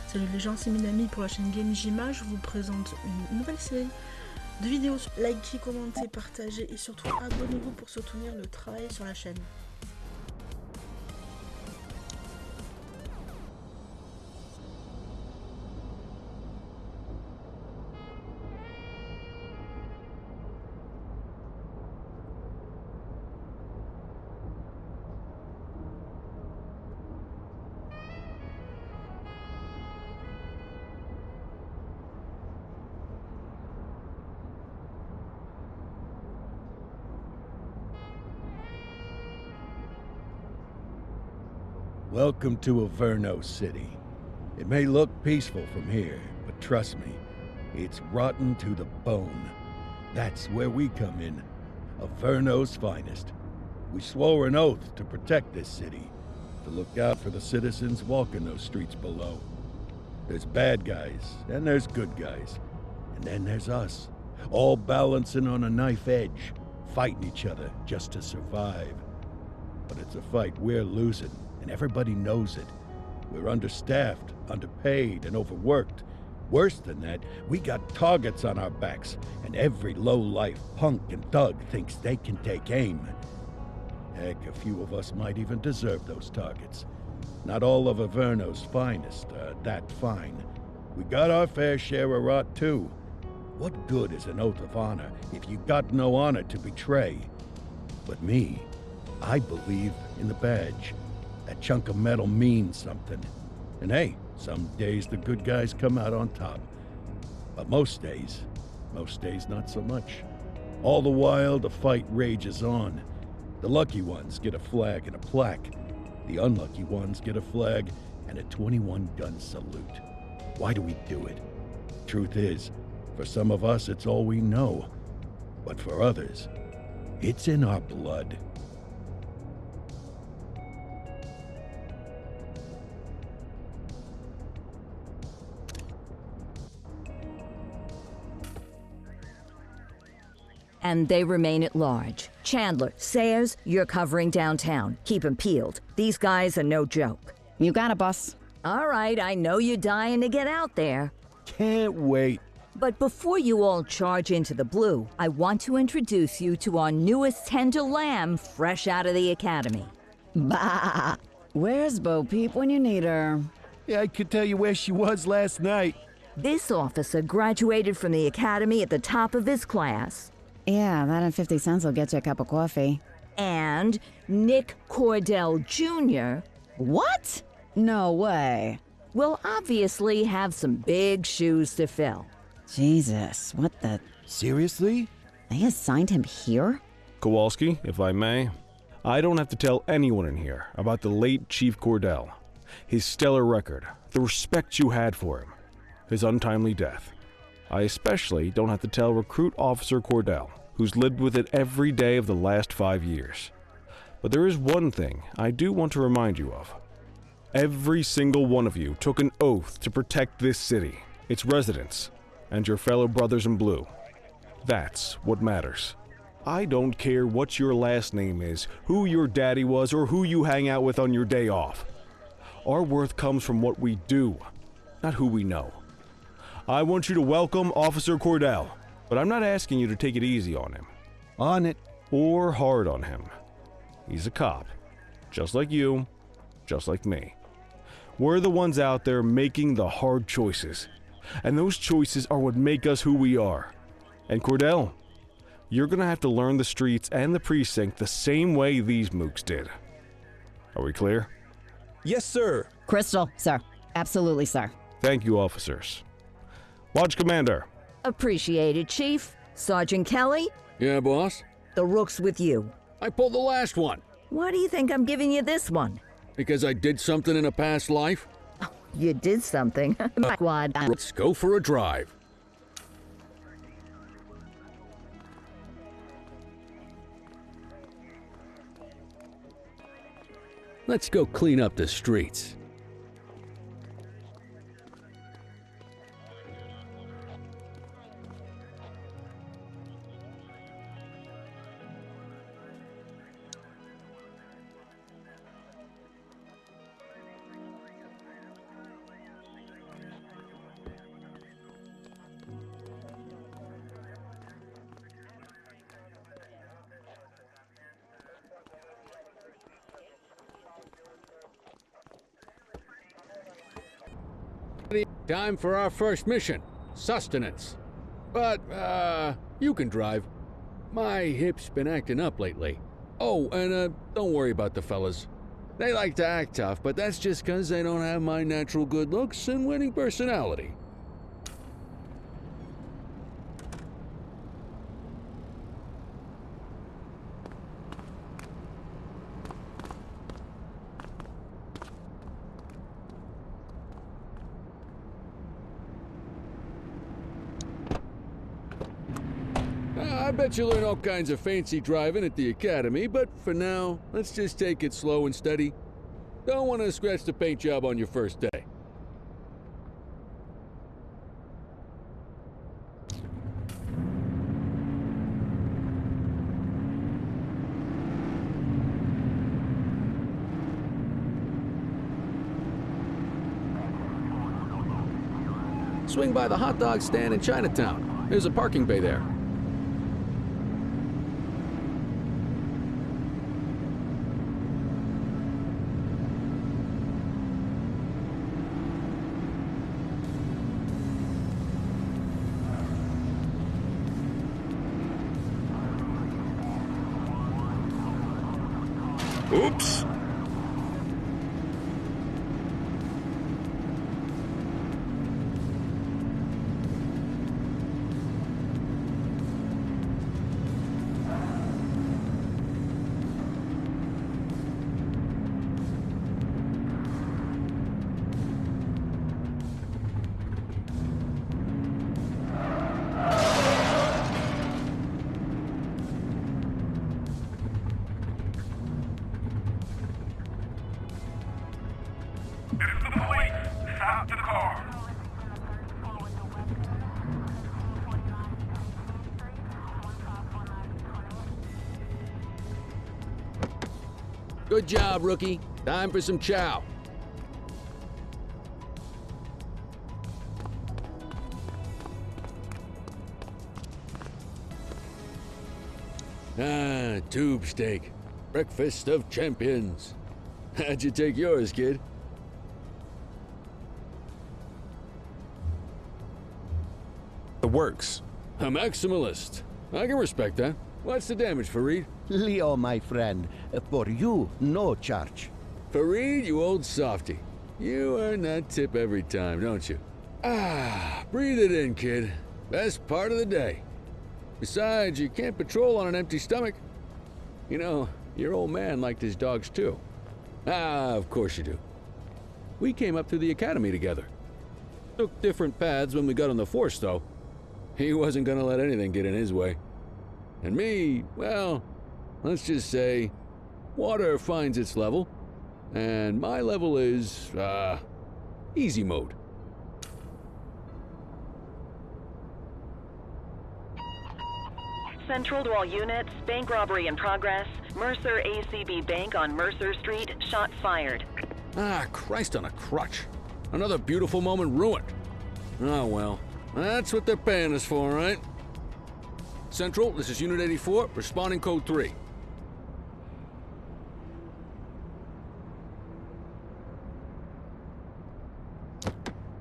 Salut les gens, c'est Minami pour la chaîne Game Jima. Je vous présente une nouvelle série de vidéos. Likez, commentez, partagez et surtout abonnez-vous pour soutenir le travail sur la chaîne. Welcome to Aerno City. It may look peaceful from here, but trust me, it's rotten to the bone. That's where we come in, Aerno's finest. We swore an oath to protect this city, to look out for the citizens walking those streets below. There's bad guys, and there's good guys, and then there's us, all balancing on a knife edge, fighting each other just to survive. But it's a fight we're losing. And everybody knows it. We're understaffed, underpaid, and overworked. Worse than that, we got targets on our backs, and every low-life punk and thug thinks they can take aim. Heck, a few of us might even deserve those targets. Not all of Aerno's finest are that fine. We got our fair share of rot, too. What good is an oath of honor if you got no honor to betray? But me, I believe in the badge. That chunk of metal means something. And hey, some days the good guys come out on top. But most days not so much. All the while, the fight rages on. The lucky ones get a flag and a plaque. The unlucky ones get a flag and a 21-gun salute. Why do we do it? Truth is, for some of us, it's all we know. But for others, it's in our blood. And they remain at large. Chandler, Sayers, you're covering downtown. Keep 'em peeled. These guys are no joke. You got it, boss. All right, I know you're dying to get out there. Can't wait. But before you all charge into the blue, I want to introduce you to our newest tender lamb fresh out of the academy. Bah! Where's Bo Peep when you need her? Yeah, I could tell you where she was last night. This officer graduated from the academy at the top of his class. Yeah, that and 50 cents will get you a cup of coffee. And Nick Cordell Jr. What? No way. will obviously have some big shoes to fill. Jesus, what the... Seriously? They assigned him here? Kowalski, if I may, I don't have to tell anyone in here about the late Chief Cordell, his stellar record, the respect you had for him, his untimely death. I especially don't have to tell Recruit Officer Cordell, who's lived with it every day of the last 5 years. But there is one thing I do want to remind you of. Every single one of you took an oath to protect this city, its residents, and your fellow brothers in blue. That's what matters. I don't care what your last name is, who your daddy was, or who you hang out with on your day off. Our worth comes from what we do, not who we know. I want you to welcome Officer Cordell, but I'm not asking you to take it easy on him. On it. Or hard on him. He's a cop, just like you, just like me. We're the ones out there making the hard choices, and those choices are what make us who we are. And Cordell, you're gonna have to learn the streets and the precinct the same way these mooks did. Are we clear? Yes, sir. Crystal, sir. Absolutely, sir. Thank you, officers. Lodge Commander. Appreciated, Chief. Sergeant Kelly, Yeah, boss? the rook's with you. I pulled the last one. Why do you think I'm giving you this one? Because I did something in a past life? You did something. My squad. Let's go for a drive. Let's go clean up the streets. Time for our first mission, sustenance. But, you can drive. My hip's been acting up lately. Oh, and, don't worry about the fellas. They like to act tough, but that's just 'cause they don't have my natural good looks and winning personality. I bet you learn all kinds of fancy driving at the academy, but for now, let's just take it slow and steady. Don't want to scratch the paint job on your first day. Swing by the hot dog stand in Chinatown. There's a parking bay there. Oops! Good job, rookie. Time for some chow. Ah, tube steak. Breakfast of champions. How'd you take yours, kid? The works. A maximalist. I can respect that. What's the damage, Fareed? Leo, my friend, for you, no charge. Fareed, you old softy. You earn that tip every time, don't you? Ah, breathe it in, kid. Best part of the day. Besides, you can't patrol on an empty stomach. You know, your old man liked his dogs too. Ah, of course you do. We came up through the academy together. Took different paths when we got on the force, though. He wasn't gonna let anything get in his way. And me, well, let's just say, water finds its level, and my level is, easy mode. Central to all units, bank robbery in progress. Mercer ACB Bank on Mercer Street, shots fired. Ah, Christ on a crutch. Another beautiful moment ruined. Oh well, that's what they're paying us for, right? Central, this is Unit 84, responding code 3.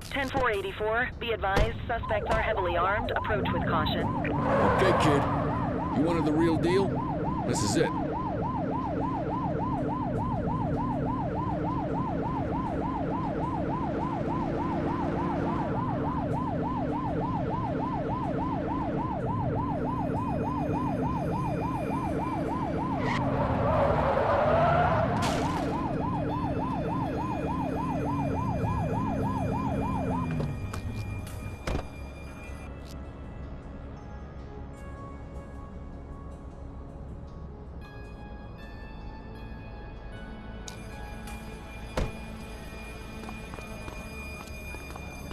(10-484), be advised, suspects are heavily armed. Approach with caution. Okay, kid. You wanted the real deal? This is it.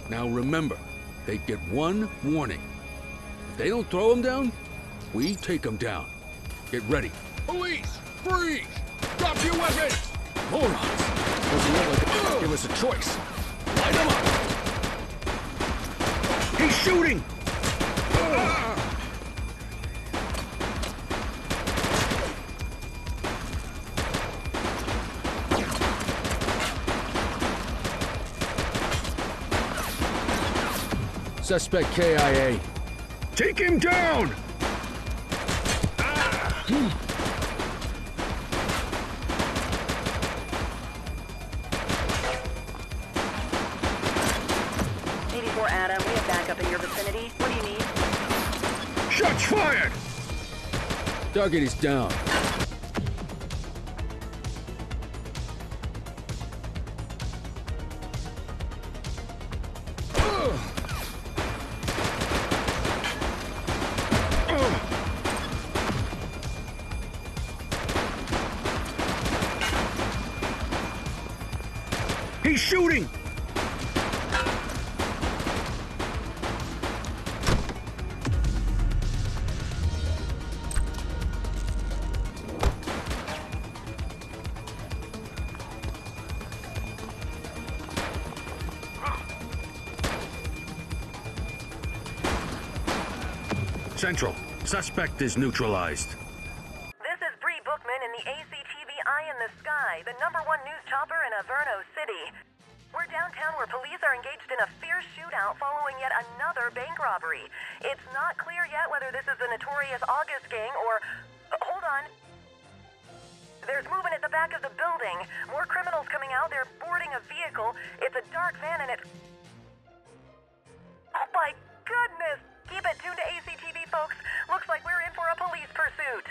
Now remember, they get one warning. If they don't throw them down, we take them down. Get ready. Police! Freeze! Drop your weapons! Morons! Doesn't look like they give us a choice. Light them up! He's shooting! Suspect KIA. Take him down! 84 Adam, we have backup in your vicinity. What do you need? Shots fired! Target is down. He's shooting! Central, suspect is neutralized. This is Bree Bookman in the ACTV Eye in the Sky, the #1 news chopper in Aerno City. We're downtown where police are engaged in a fierce shootout following yet another bank robbery. It's not clear yet whether this is the notorious August gang or... hold on. There's movement at the back of the building. More criminals coming out. They're boarding a vehicle. It's a dark van and it's... oh my goodness! Keep it tuned to ACTV, folks. Looks like we're in for a police pursuit.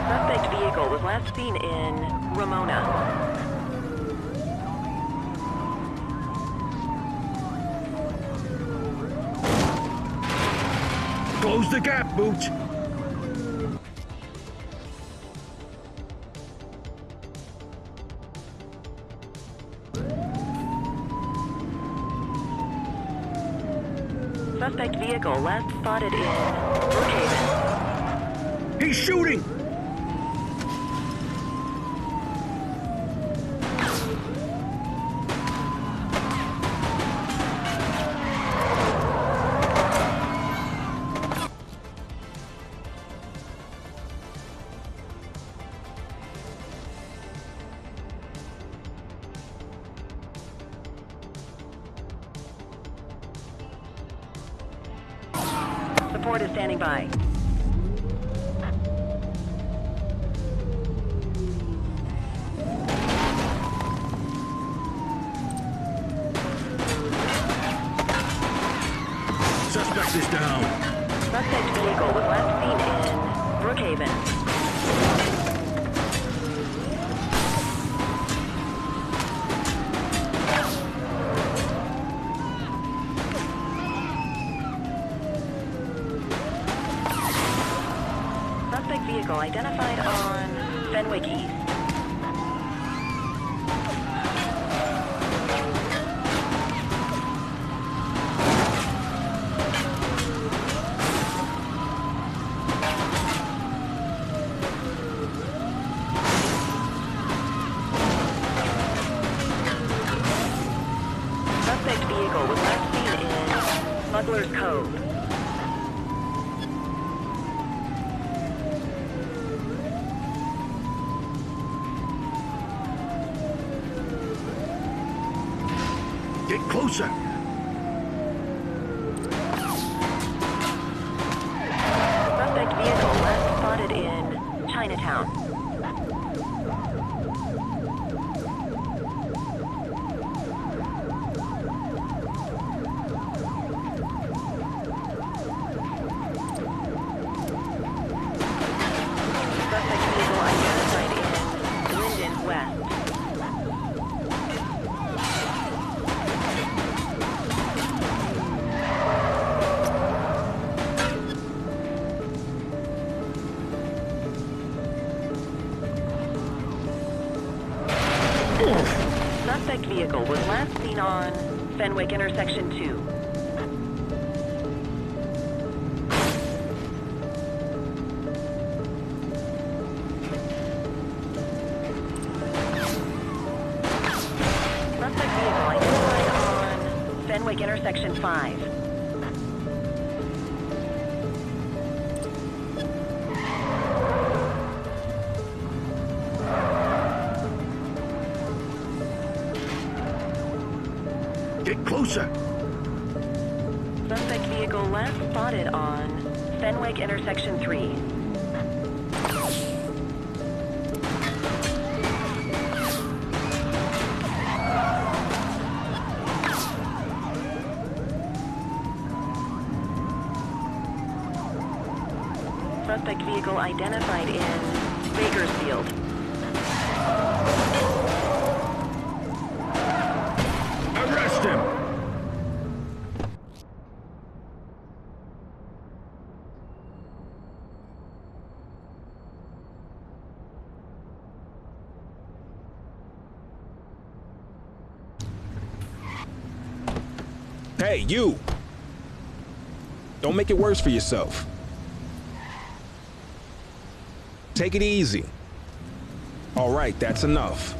Suspect vehicle was last seen in Ramona. Close the gap, Booch! Suspect vehicle last spotted in Brookhaven. He's shooting! Support is standing by. Suspect is down. Suspect vehicle was last seen in Brookhaven. Suspect vehicle identified on Fenwick East. Suspect vehicle was last seen in Smuggler's Cove. Get closer! Suspect vehicle last spotted in Chinatown. Suspect vehicle identified in Linden West. Suspect vehicle was last seen on Fenwick Intersection 2. Suspect vehicle identified on Fenwick intersection 5. Get closer! Suspect vehicle last spotted on Fenwick intersection 3. Suspect vehicle identified in Bakersfield. Arrest him! Hey, you! Don't make it worse for yourself. Take it easy. All right, that's enough.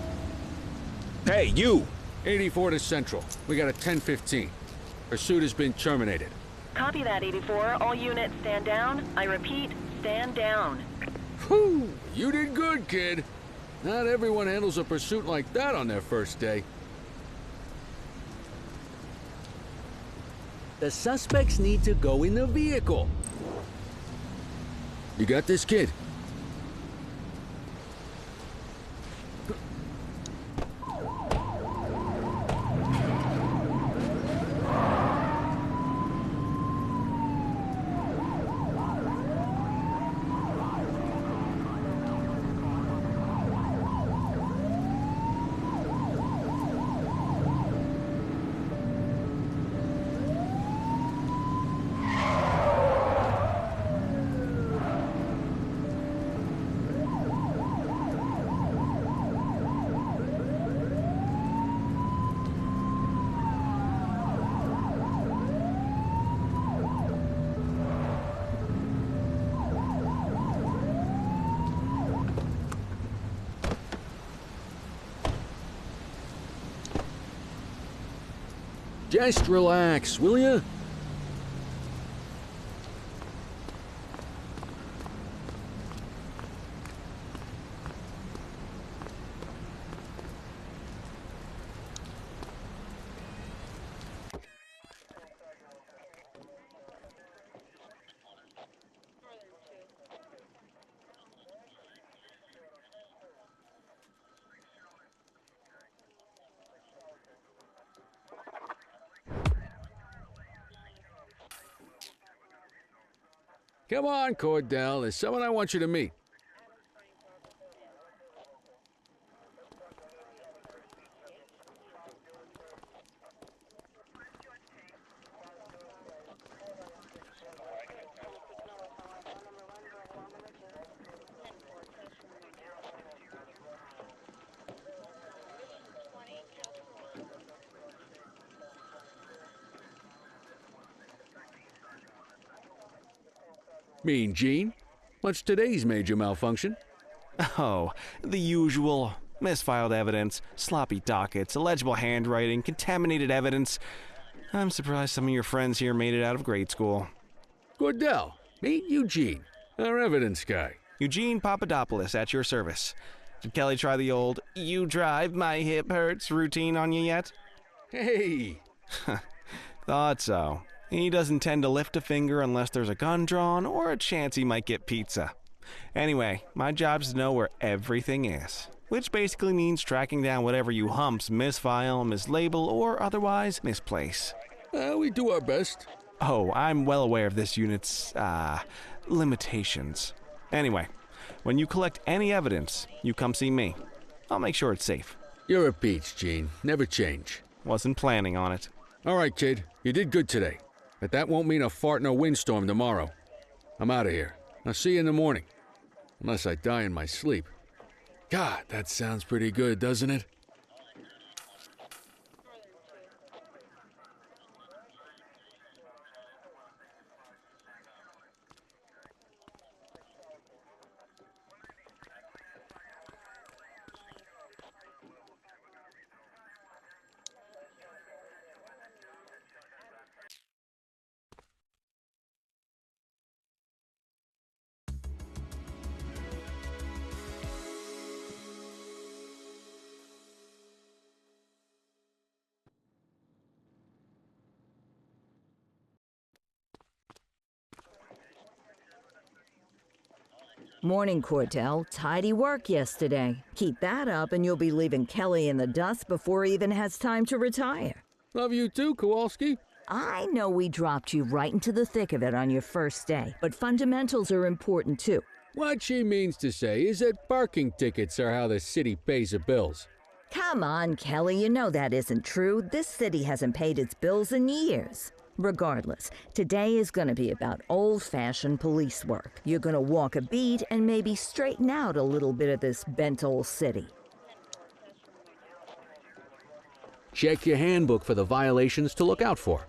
Hey, you! 84 to Central. We got a 10:15. Pursuit has been terminated. Copy that, 84. All units stand down. I repeat, stand down. Whew! You did good, kid. Not everyone handles a pursuit like that on their first day. The suspects need to go in the vehicle. You got this, kid? Just relax, will ya? Come on, Cordell. There's someone I want you to meet. Mean Gene? What's today's major malfunction? Oh, the usual. Misfiled evidence, sloppy dockets, illegible handwriting, contaminated evidence. I'm surprised some of your friends here made it out of grade school. Cordell, meet Eugene, our evidence guy. Eugene Papadopoulos at your service. Did Kelly try the old, "you drive, my hip hurts" routine on you yet? Hey! Thought so. He doesn't tend to lift a finger unless there's a gun drawn or a chance he might get pizza. Anyway, my job's to know where everything is, which basically means tracking down whatever you humps misfile, mislabel, or otherwise misplace. We do our best. Oh, I'm well aware of this unit's, limitations. Anyway, when you collect any evidence, you come see me. I'll make sure it's safe. You're a peach, Gene. Never change. Wasn't planning on it. All right, kid. You did good today. But that won't mean a fart in a windstorm tomorrow. I'm out of here. I'll see you in the morning. Unless I die in my sleep. God, that sounds pretty good, doesn't it? Morning, Cordell. Tidy work yesterday. Keep that up and you'll be leaving Kelly in the dust before he even has time to retire. Love you too, Kowalski. I know we dropped you right into the thick of it on your first day, but fundamentals are important too. What she means to say is that parking tickets are how the city pays the bills. Come on, Kelly, you know that isn't true. This city hasn't paid its bills in years. Regardless, today is going to be about old-fashioned police work. You're going to walk a beat and maybe straighten out a little bit of this bent old city. Check your handbook for the violations to look out for.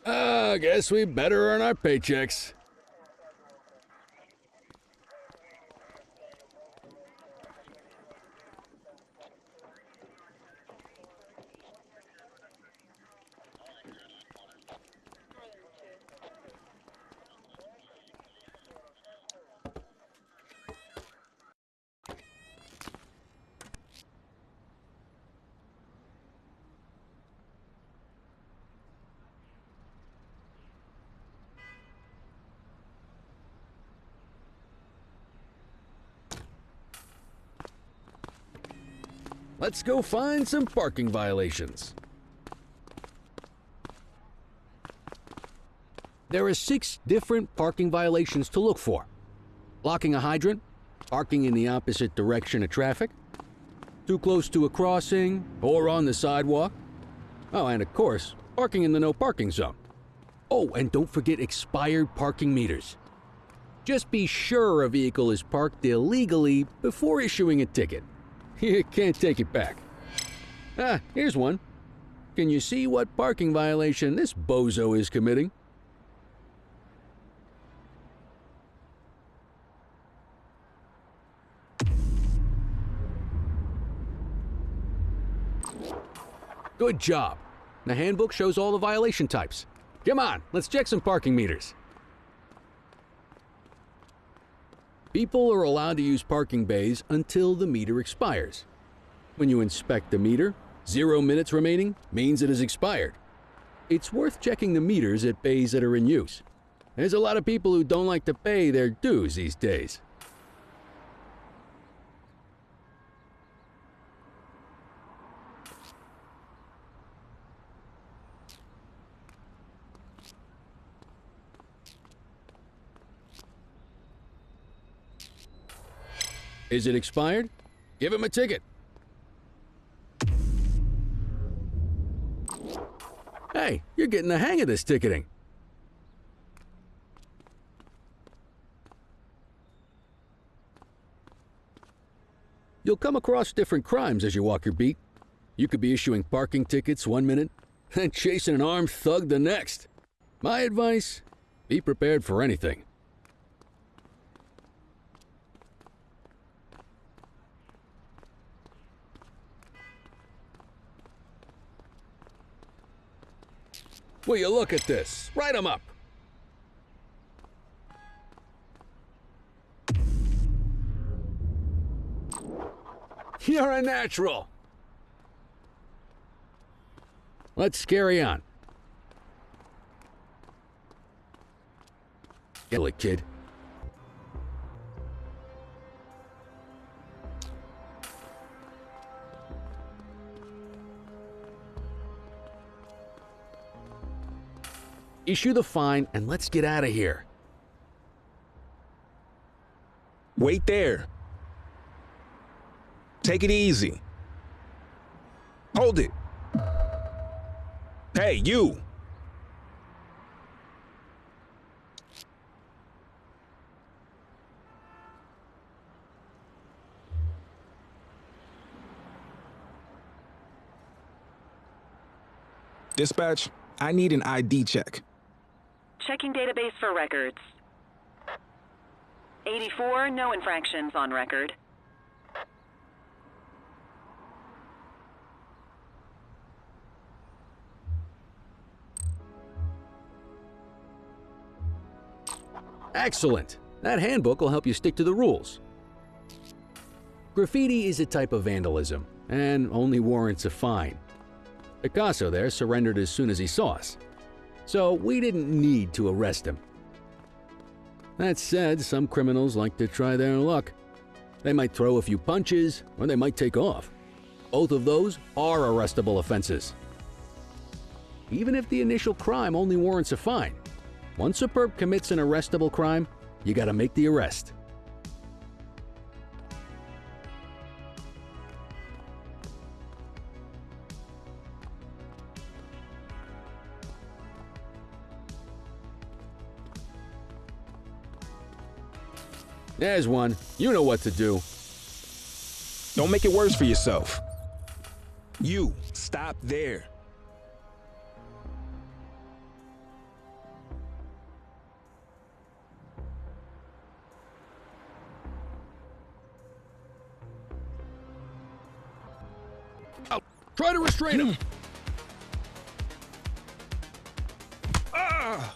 I guess we better earn our paychecks. let's go find some parking violations. There are 6 different parking violations to look for. Blocking a hydrant, parking in the opposite direction of traffic, too close to a crossing or on the sidewalk. Oh, and of course, parking in the no parking zone. Oh, and don't forget expired parking meters. Just be sure a vehicle is parked illegally before issuing a ticket. You can't take it back. Ah, here's one. Can you see what parking violation this bozo is committing? Good job. The handbook shows all the violation types. Come on, let's check some parking meters. People are allowed to use parking bays until the meter expires. When you inspect the meter, 0 minutes remaining means it has expired. It's worth checking the meters at bays that are in use. There's a lot of people who don't like to pay their dues these days. Is it expired? Give him a ticket. Hey, you're getting the hang of this ticketing. You'll come across different crimes as you walk your beat. You could be issuing parking tickets 1 minute and chasing an armed thug the next. My advice, be prepared for anything. Will you look at this? Write 'em up. You're a natural. Let's carry on. Kill it, kid. Issue the fine and let's get out of here. Wait there. Take it easy. Hold it. Hey, you. Dispatch, I need an ID check. Checking database for records. 84, no infractions on record. Excellent. That handbook will help you stick to the rules. Graffiti is a type of vandalism and only warrants a fine. Picasso there surrendered as soon as he saw us, so we didn't need to arrest him. That said, some criminals like to try their luck. They might throw a few punches, or they might take off. Both of those are arrestable offenses. Even if the initial crime only warrants a fine, once a perp commits an arrestable crime, you gotta make the arrest. There's one. You know what to do. Don't make it worse for yourself. You, stop there. Oh, try to restrain him. Ah!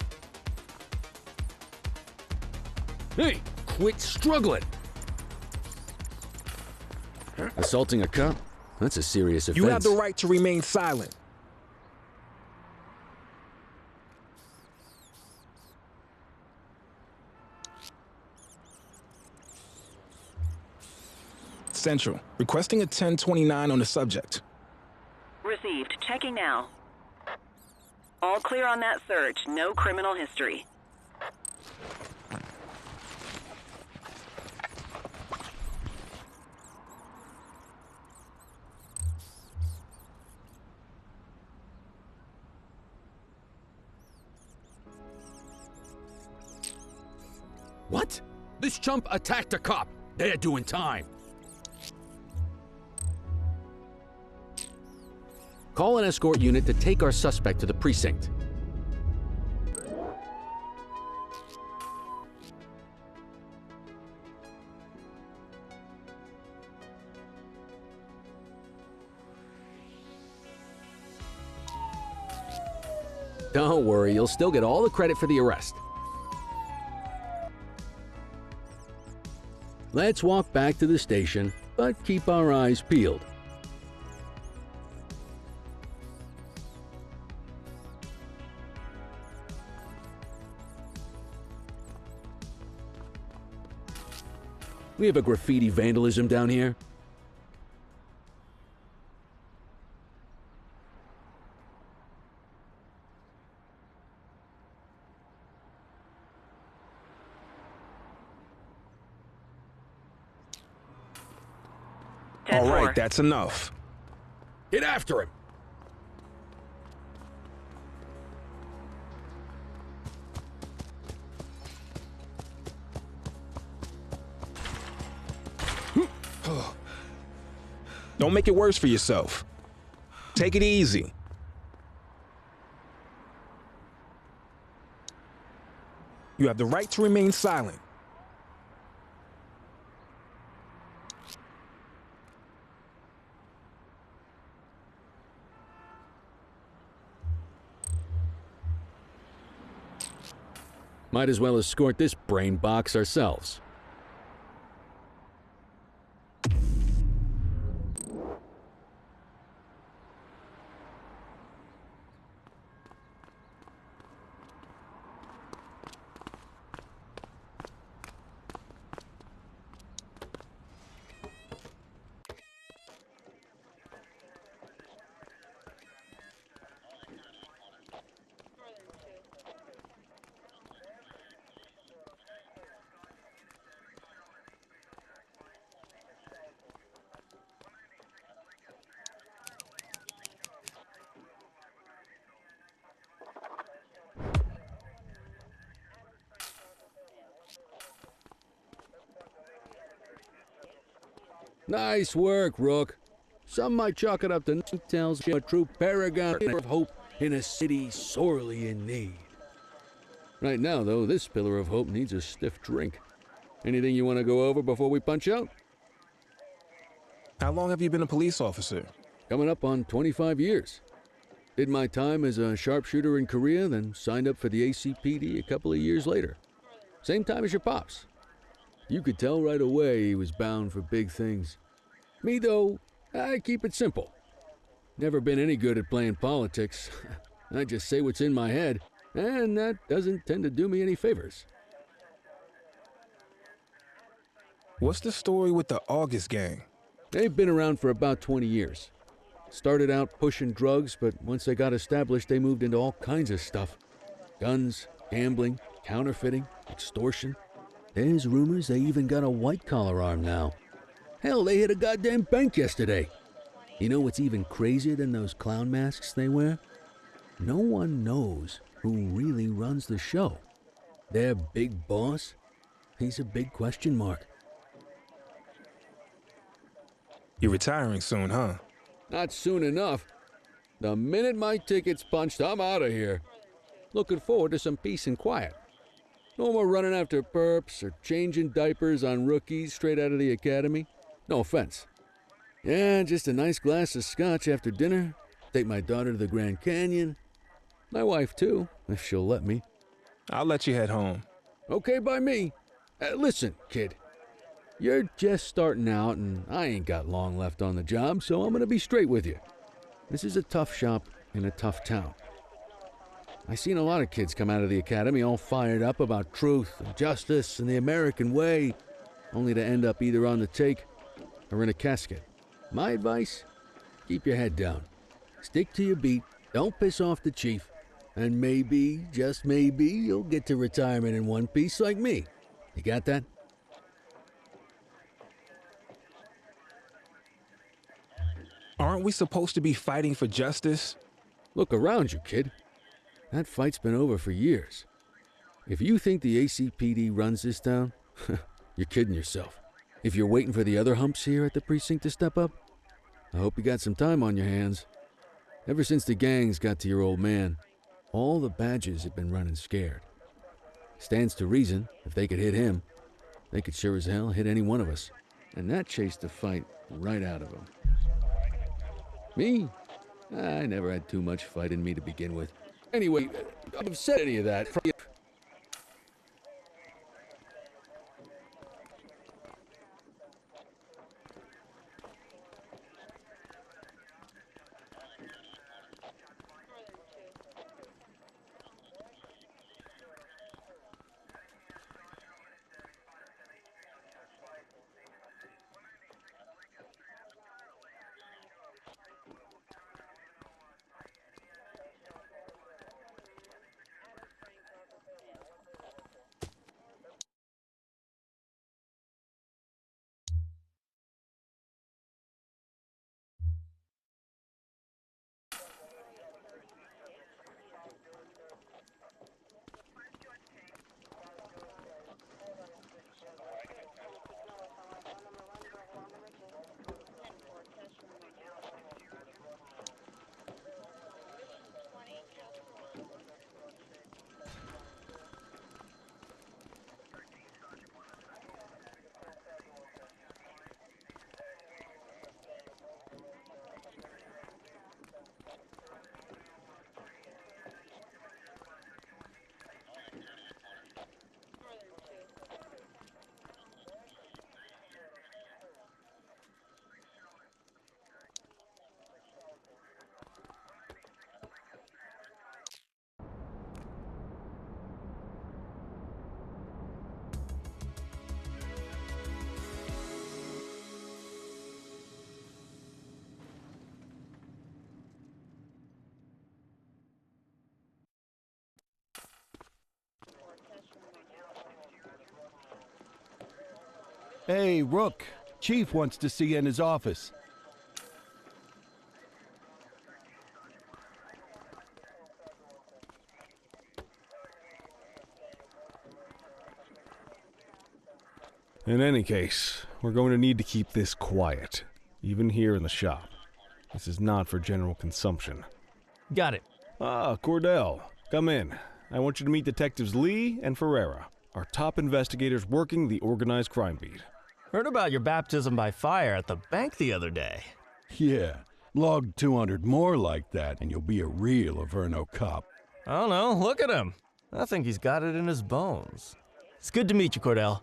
Hey, quit struggling. Assaulting a cop? That's a serious offense. You have the right to remain silent. Central, requesting a 1029 on the subject. Received. Checking now. All clear on that search. No criminal history. What? This chump attacked a cop. They're doing time. Call an escort unit to take our suspect to the precinct. Don't worry, you'll still get all the credit for the arrest. Let's walk back to the station, but keep our eyes peeled. We have a graffiti vandalism down here. All right, that's enough. Get after him! Don't make it worse for yourself. Take it easy. You have the right to remain silent. Might as well escort this brain box ourselves. Nice work, Rook. Some might chalk it up to details, a true paragon of hope in a city sorely in need. Right now, though, this pillar of hope needs a stiff drink. Anything you want to go over before we punch out? How long have you been a police officer? Coming up on 25 years. Did my time as a sharpshooter in Korea, then signed up for the ACPD a couple of years later. Same time as your pops. You could tell right away he was bound for big things. Me, though, I keep it simple. Never been any good at playing politics. I just say what's in my head, and that doesn't tend to do me any favors. What's the story with the August gang? They've been around for about 20 years. Started out pushing drugs, but once they got established, they moved into all kinds of stuff. Guns, gambling, counterfeiting, extortion. There's rumors they even got a white-collar arm now. Hell, they hit a goddamn bank yesterday. You know what's even crazier than those clown masks they wear? No one knows who really runs the show. Their big boss? He's a big question mark. You're retiring soon, huh? Not soon enough. The minute my ticket's punched, I'm out of here. Looking forward to some peace and quiet. No more running after perps or changing diapers on rookies straight out of the academy. No offense. Yeah, just a nice glass of scotch after dinner. Take my daughter to the Grand Canyon. My wife, too, if she'll let me. I'll let you head home. Okay by me. Listen, kid. You're just starting out, and I ain't got long left on the job, so I'm gonna be straight with you. This is a tough shop in a tough town. I seen a lot of kids come out of the academy all fired up about truth and justice and the American way, only to end up either on the take or in a casket. My advice? Keep your head down. Stick to your beat, don't piss off the chief, and maybe, just maybe, you'll get to retirement in one piece like me. You got that? Aren't we supposed to be fighting for justice? Look around you, kid. That fight's been over for years. If you think the ACPD runs this town, you're kidding yourself. If you're waiting for the other humps here at the precinct to step up, I hope you got some time on your hands. Ever since the gangs got to your old man, all the badges have been running scared. Stands to reason, if they could hit him, they could sure as hell hit any one of us. And that chased the fight right out of him. Me? I never had too much fight in me to begin with. Anyway, I've said any of that. Hey, Rook. Chief wants to see you in his office. In any case, we're going to need to keep this quiet, even here in the shop. This is not for general consumption. Got it. Ah, Cordell, come in. I want you to meet Detectives Lee and Ferreira, our top investigators working the organized crime beat. Heard about your baptism by fire at the bank the other day. Yeah, log 200 more like that and you'll be a real Aerno cop. I don't know, look at him. I think he's got it in his bones. It's good to meet you, Cordell.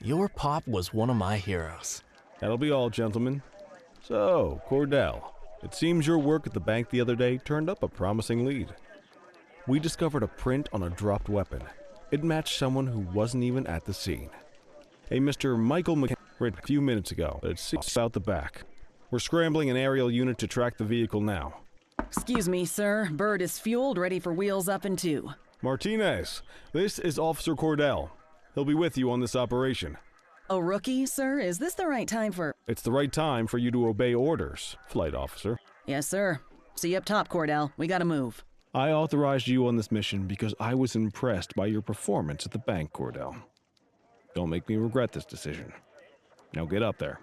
Your pop was one of my heroes. That'll be all, gentlemen. So, Cordell, it seems your work at the bank the other day turned up a promising lead. We discovered a print on a dropped weapon. It matched someone who wasn't even at the scene. A Mr. Michael McKenna a few minutes ago, but it's out the back. We're scrambling an aerial unit to track the vehicle now. Excuse me, sir. Bird is fueled, ready for wheels up in 2. Martinez, this is Officer Cordell. He'll be with you on this operation. A rookie, sir? Is this the right time for... It's the right time for you to obey orders, Flight Officer. Yes, sir. See you up top, Cordell. We gotta move. I authorized you on this mission because I was impressed by your performance at the bank, Cordell. Don't make me regret this decision. Now get up there.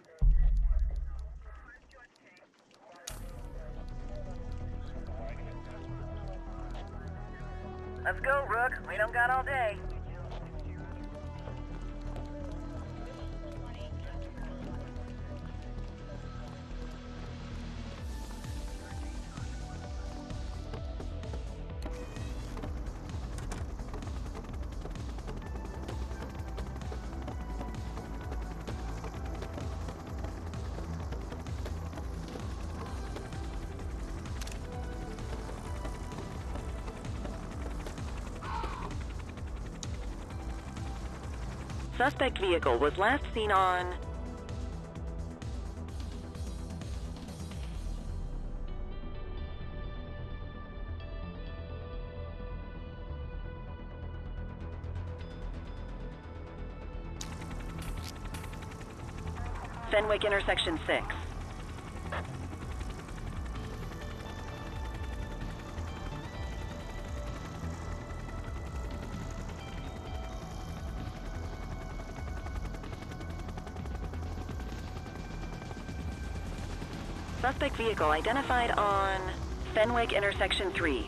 Let's go, Rook. We don't got all day. Suspect vehicle was last seen on Fenwick intersection 6. Suspect vehicle identified on Fenwick intersection 3.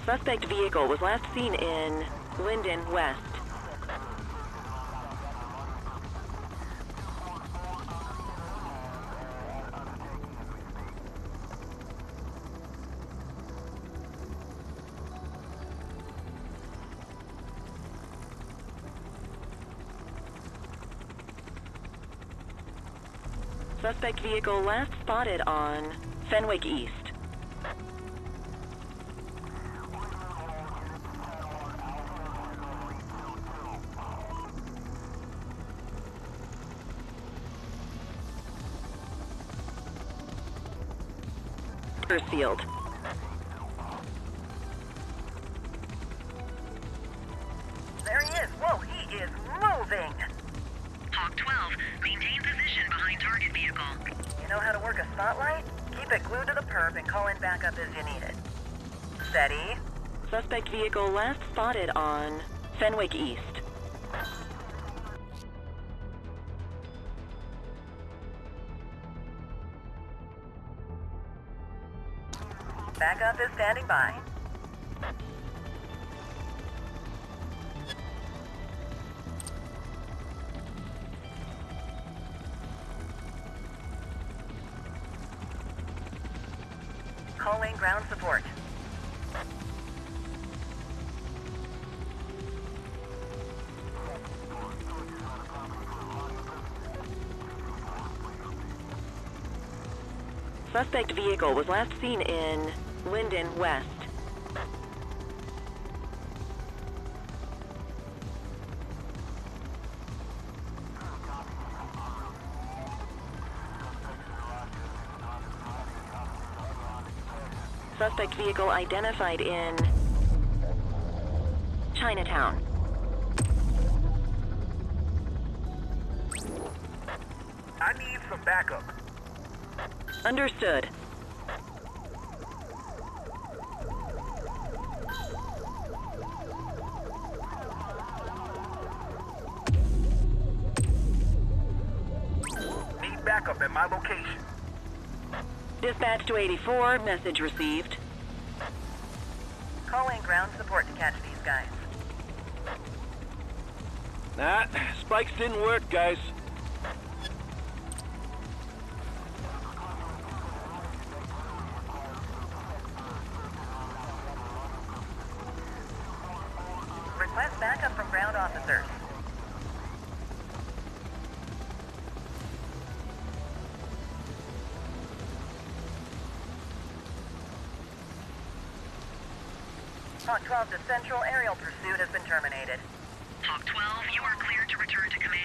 Suspect vehicle was last seen in Linden West. Suspect vehicle last spotted on Fenwick East. Field. There he is. Whoa, he is moving. Hawk 12, maintain position behind target vehicle. You know how to work a spotlight? Keep it glued to the perp and call in backup as you need it. Steady. Suspect vehicle last spotted on Fenwick East. Backup is standing by. Calling ground support. Suspect vehicle was last seen in Linden West. Suspect vehicle identified in Chinatown. I need some backup. Understood. Need backup at my location. Dispatch to 84, message received. Calling ground support to catch these guys. Nah, spikes didn't work, guys. Request backup from ground officers. Hawk 12 to Central, aerial pursuit has been terminated. Hawk 12, you are cleared to return to command.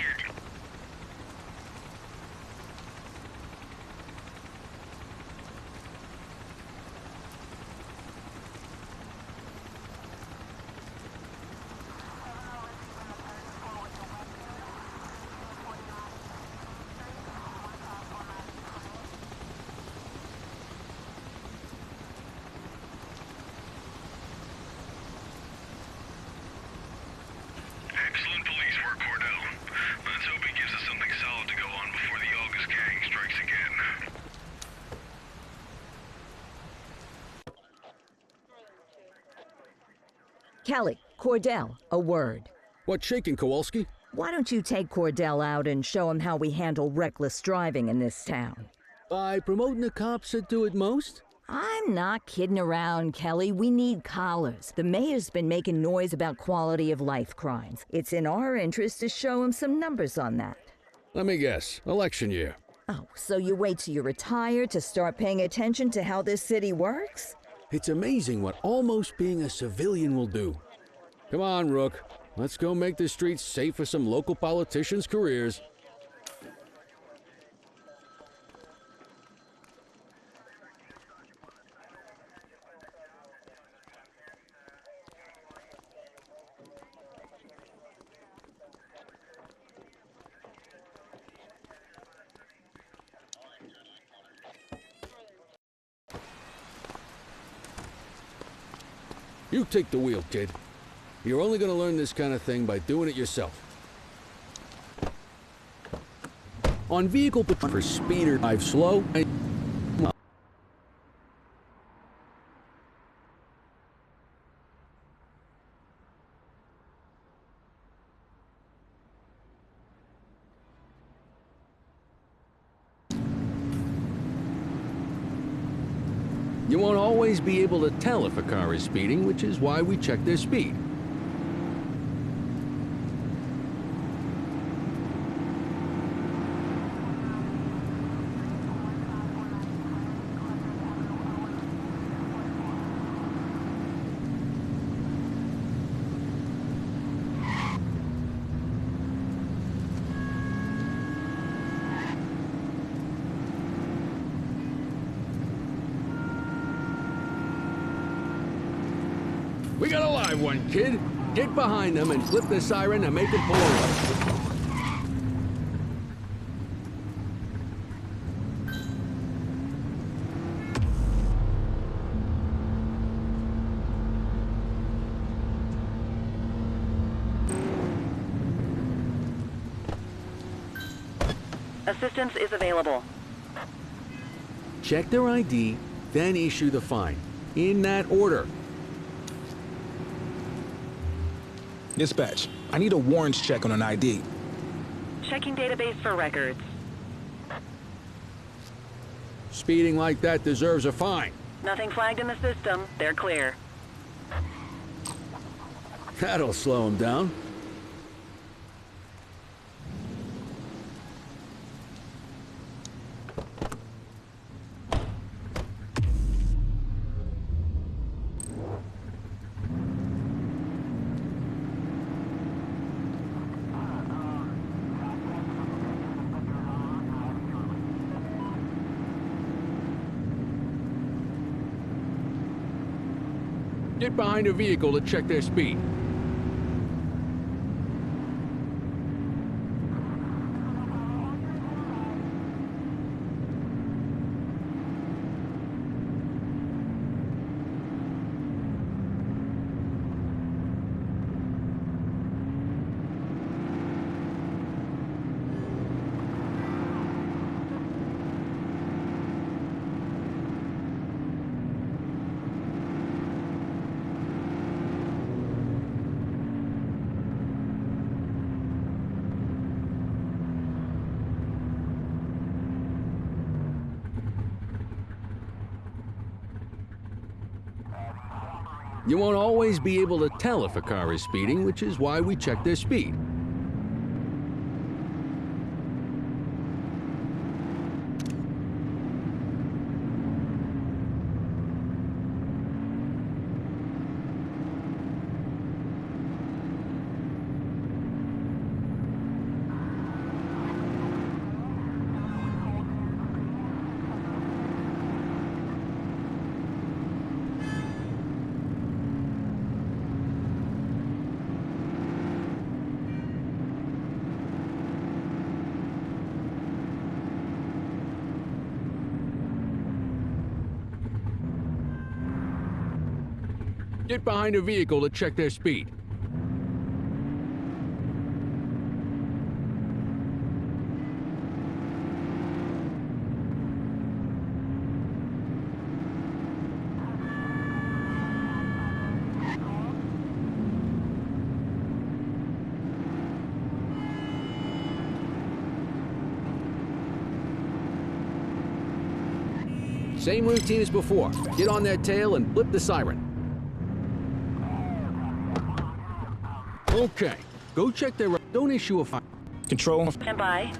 Excellent police work, Cordell. Let's hope he gives us something solid to go on before the August gang strikes again. Kelly, Cordell, a word. What's shaking, Kowalski? Why don't you take Cordell out and show him how we handle reckless driving in this town? By promoting the cops that do it most? I'm not kidding around, Kelly. We need collars. The mayor's been making noise about quality of life crimes. It's in our interest to show him some numbers on that. Let me guess. Election year. Oh, so you wait till you're retired to start paying attention to how this city works? It's amazing what almost being a civilian will do. Come on, Rook. Let's go make the streets safe for some local politicians' careers. You take the wheel, kid. You're only going to learn this kind of thing by doing it yourself. On vehicle patrol for speeder, drive slow. You won't always be able to tell if a car is speeding, which is why we check their speed. We got a live one, kid. Get behind them and flip the siren and make them pull over. Assistance is available. Check their ID, then issue the fine. In that order. Dispatch, I need a warrants check on an ID. Checking database for records. Speeding like that deserves a fine. Nothing flagged in the system. They're clear. That'll slow them down. Get behind a vehicle to check their speed. You won't always be able to tell if a car is speeding, which is why we check their speed. Get behind a vehicle to check their speed. Same routine as before. Get on their tail and flip the siren. Okay, go check their... Don't issue a fine. Control. Stand by.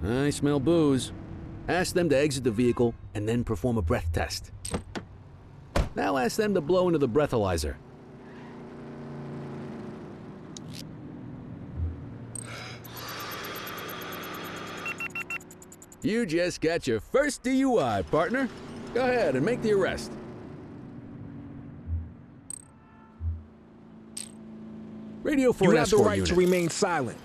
I smell booze. Ask them to exit the vehicle and then perform a breath test. Now ask them to blow into the breathalyzer. You just got your first DUI, partner. Go ahead and make the arrest. Radio for You an have the escort right unit. to remain silent.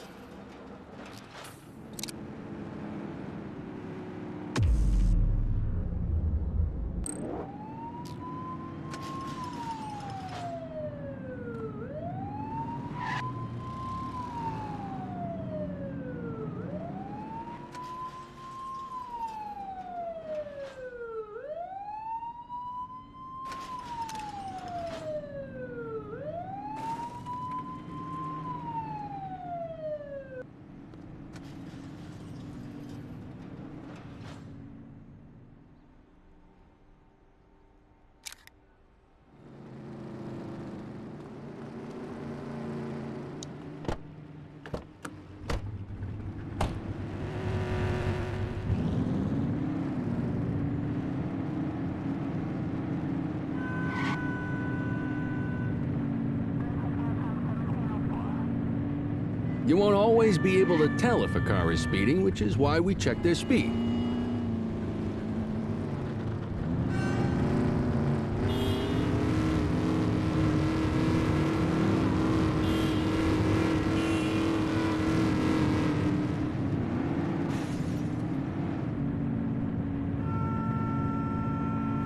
You won't always be able to tell if a car is speeding, which is why we check their speed.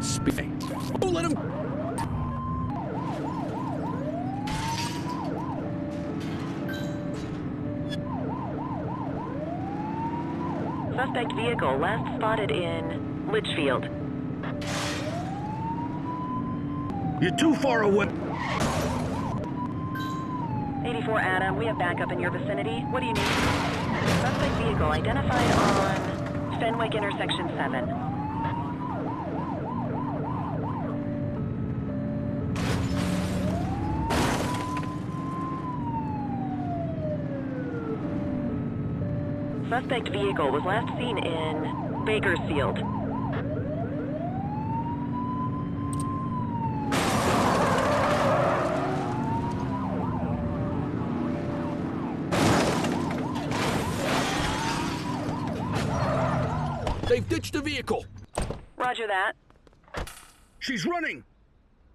Speeding. Oh, let him... Suspect vehicle last spotted in Litchfield. You're too far away. 84 Adam, we have backup in your vicinity. What do you need? Suspect vehicle identified on Fenwick intersection 7. Suspect vehicle was last seen in Bakersfield. They've ditched the vehicle. Roger that. She's running.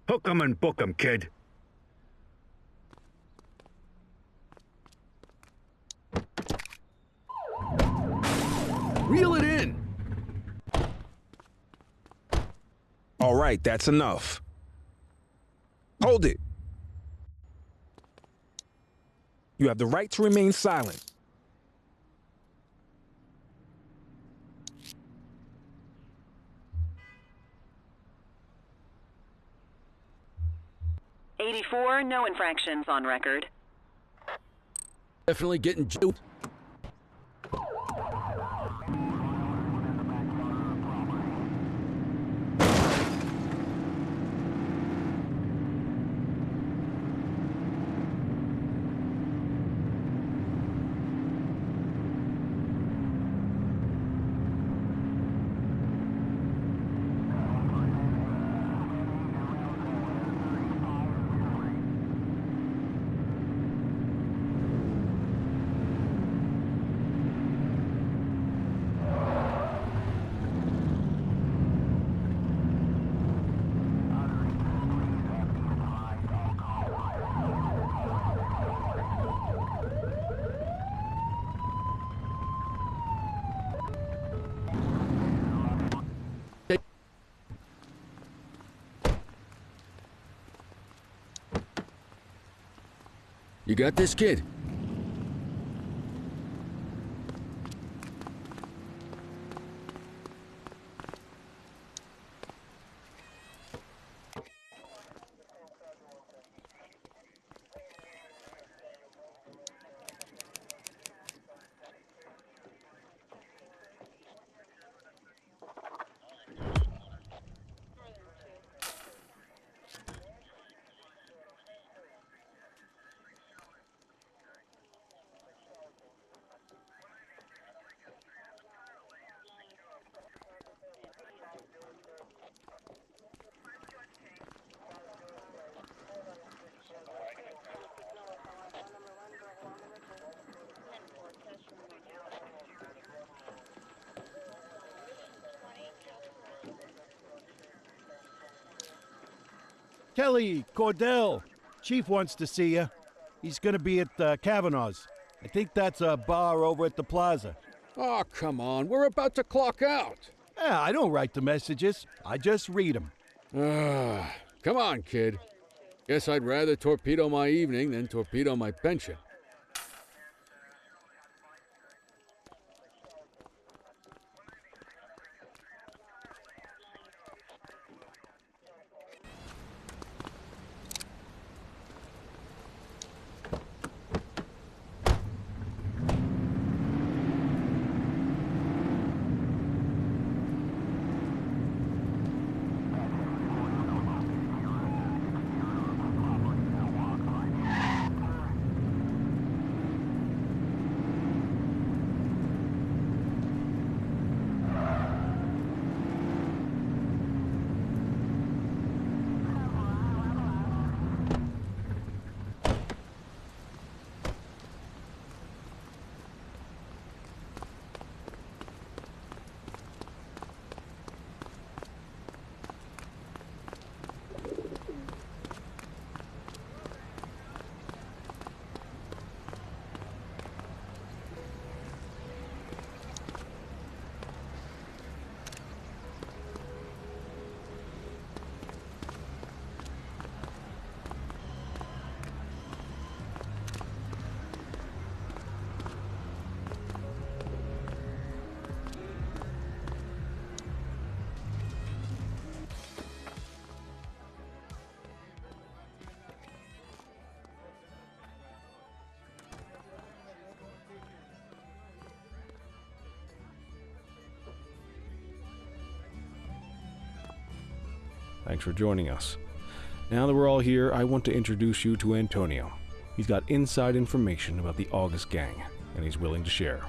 Hook 'em and book 'em, kid. Reel it in. All right, that's enough. Hold it. You have the right to remain silent. '84, no infractions on record. Definitely getting juked. You got this, kid? Kelly, Cordell. Chief wants to see you. He's gonna be at Kavanaugh's. I think that's a bar over at the plaza. Oh, come on. We're about to clock out. Yeah, I don't write the messages. I just read them. Come on, kid. Guess I'd rather torpedo my evening than torpedo my pension. Thanks for joining us. Now that we're all here, I want to introduce you to Antonio. He's got inside information about the August gang, and he's willing to share.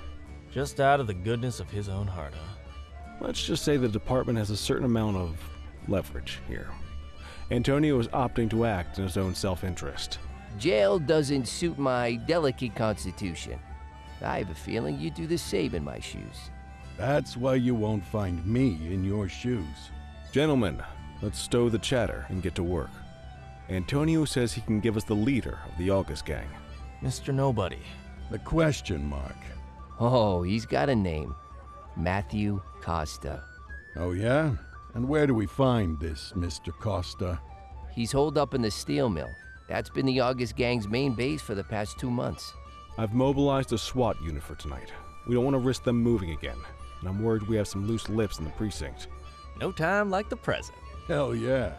Just out of the goodness of his own heart, huh? Let's just say the department has a certain amount of leverage here. Antonio is opting to act in his own self-interest. Jail doesn't suit my delicate constitution. I have a feeling you'd do the same in my shoes. That's why you won't find me in your shoes. Gentlemen, let's stow the chatter and get to work. Antonio says he can give us the leader of the August gang. Mr. Nobody. The question mark. Oh, he's got a name. Matthew Costa. Oh, yeah? And where do we find this Mr. Costa? He's holed up in the steel mill. That's been the August gang's main base for the past 2 months. I've mobilized a SWAT unit for tonight. We don't want to risk them moving again, and I'm worried we have some loose lips in the precinct. No time like the present. Hell yeah.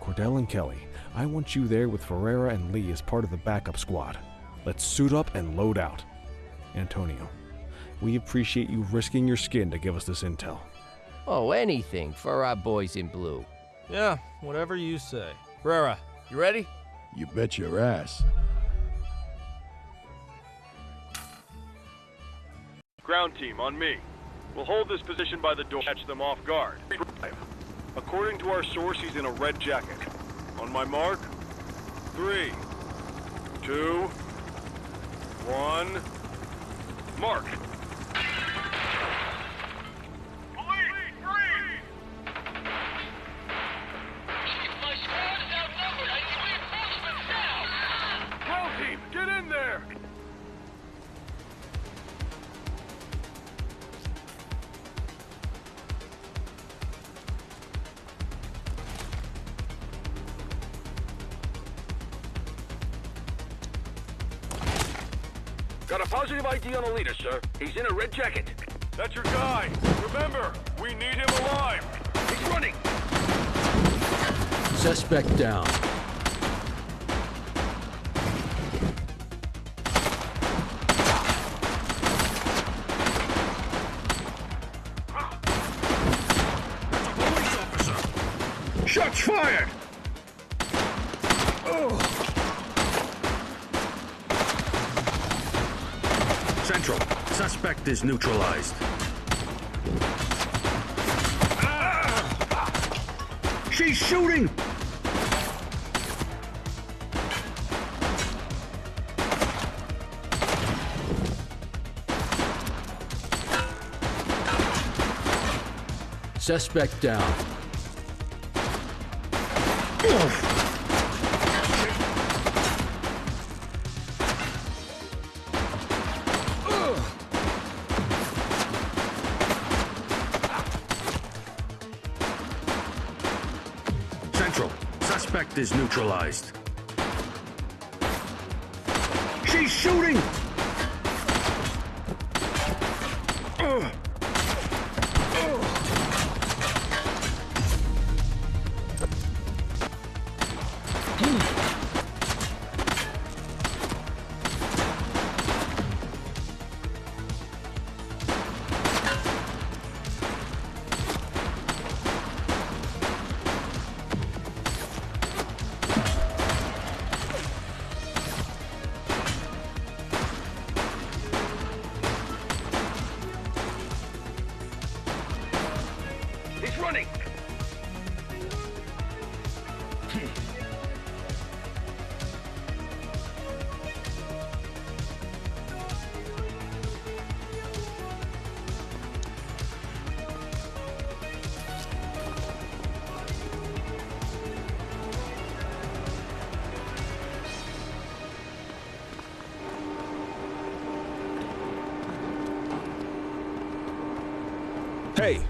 Cordell and Kelly, I want you there with Ferreira and Lee as part of the backup squad. Let's suit up and load out. Antonio, we appreciate you risking your skin to give us this intel. Oh, anything for our boys in blue. Yeah, whatever you say. Ferreira, you ready? You bet your ass. Ground team, on me. We'll hold this position by the door, catch them off guard. According to our source, he's in a red jacket. On my mark, 3, 2, 1, mark! Police, freeze! My squad is outnumbered. I need reinforcements now! Ground team, get in there! Got a positive ID on the leader, sir. He's in a red jacket. That's your guy. Remember, we need him alive. He's running. Suspect down. Police officer. Shots fired. Central. Suspect is neutralized. She's shooting! Suspect down. Suspect is neutralized. She's shooting! Hey!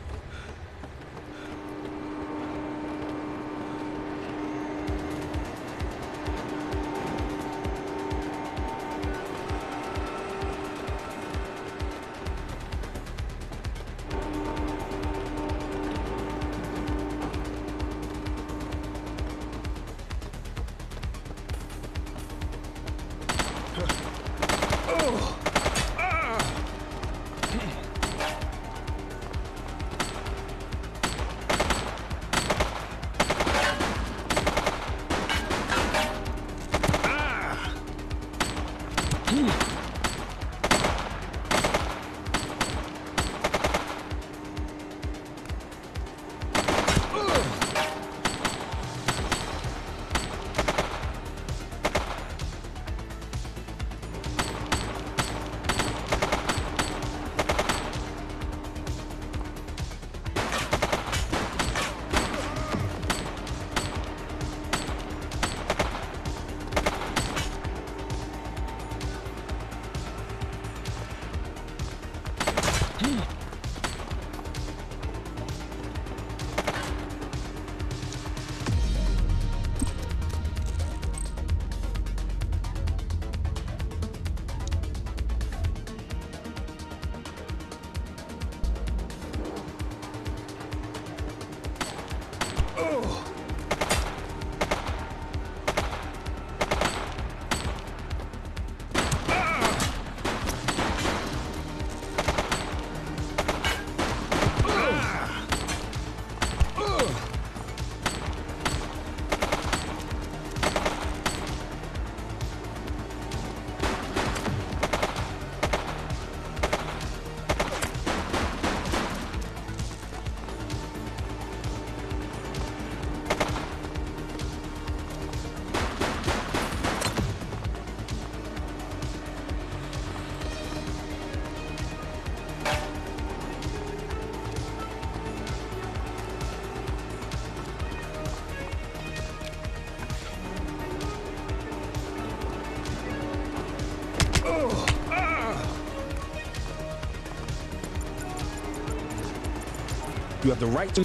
You have the right to...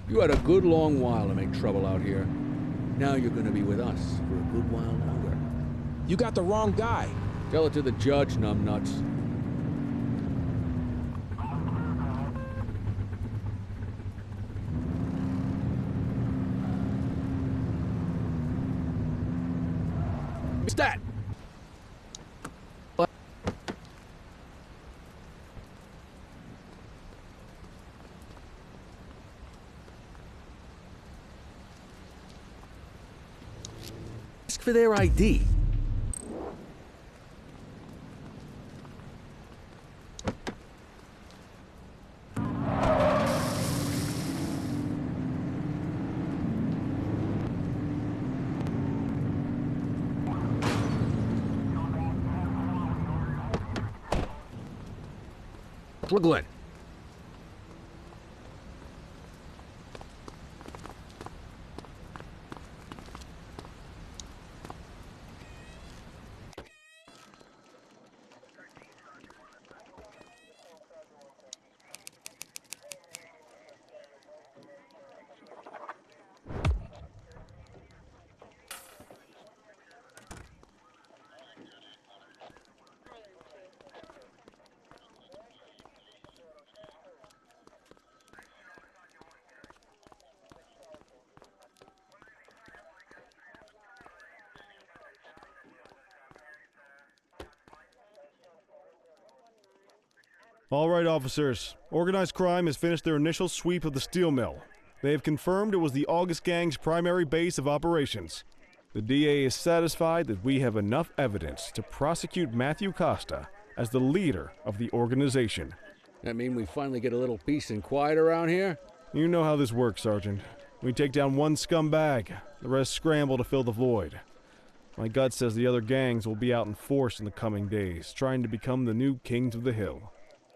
You had a good long while to make trouble out here. Now you're gonna be with us for a good while longer. You got the wrong guy. Tell it to the judge, numbnuts. What's that? Ask for their ID. Glenn. All right, officers. Organized crime has finished their initial sweep of the steel mill. They have confirmed it was the August Gang's primary base of operations. The DA is satisfied that we have enough evidence to prosecute Matthew Costa as the leader of the organization. That mean we finally get a little peace and quiet around here? You know how this works, Sergeant. We take down one scumbag, the rest scramble to fill the void. My gut says the other gangs will be out in force in the coming days, trying to become the new kings of the hill.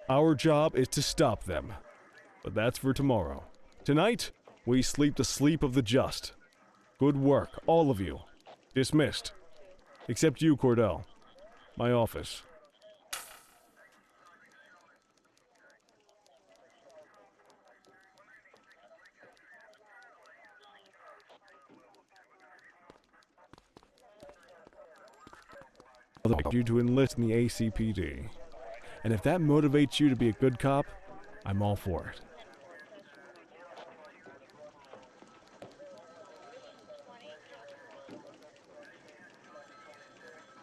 Our job is to stop them. But that's for tomorrow. Tonight, we sleep the sleep of the just. Good work, all of you. Dismissed. Except you, Cordell. My office. I want you to enlist in the ACPD. And if that motivates you to be a good cop, I'm all for it.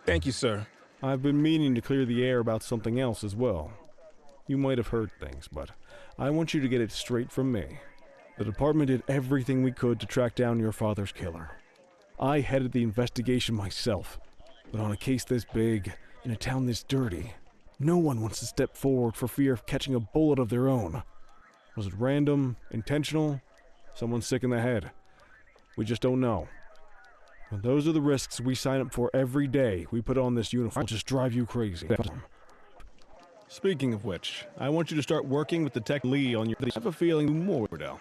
Thank you, sir. I've been meaning to clear the air about something else as well. You might have heard things, but I want you to get it straight from me. The department did everything we could to track down your father's killer. I headed the investigation myself, but on a case this big, in a town this dirty, no one wants to step forward for fear of catching a bullet of their own. Was it random, intentional, someone sick in the head? We just don't know. But those are the risks we sign up for every day we put on this uniform. I'll just drive you crazy. Speaking of which, I want you to start working with the tech lead on your... I have a feeling more, Cordell.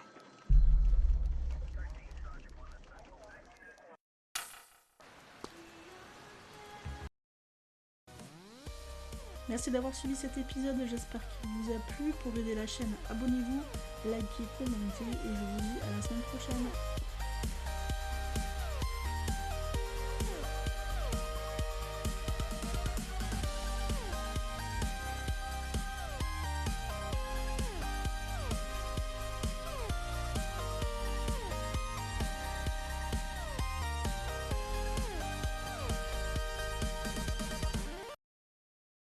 Merci d'avoir suivi cet épisode, j'espère qu'il vous a plu. Pour aider la chaîne, abonnez-vous, likez, commentez et je vous dis à la semaine prochaine.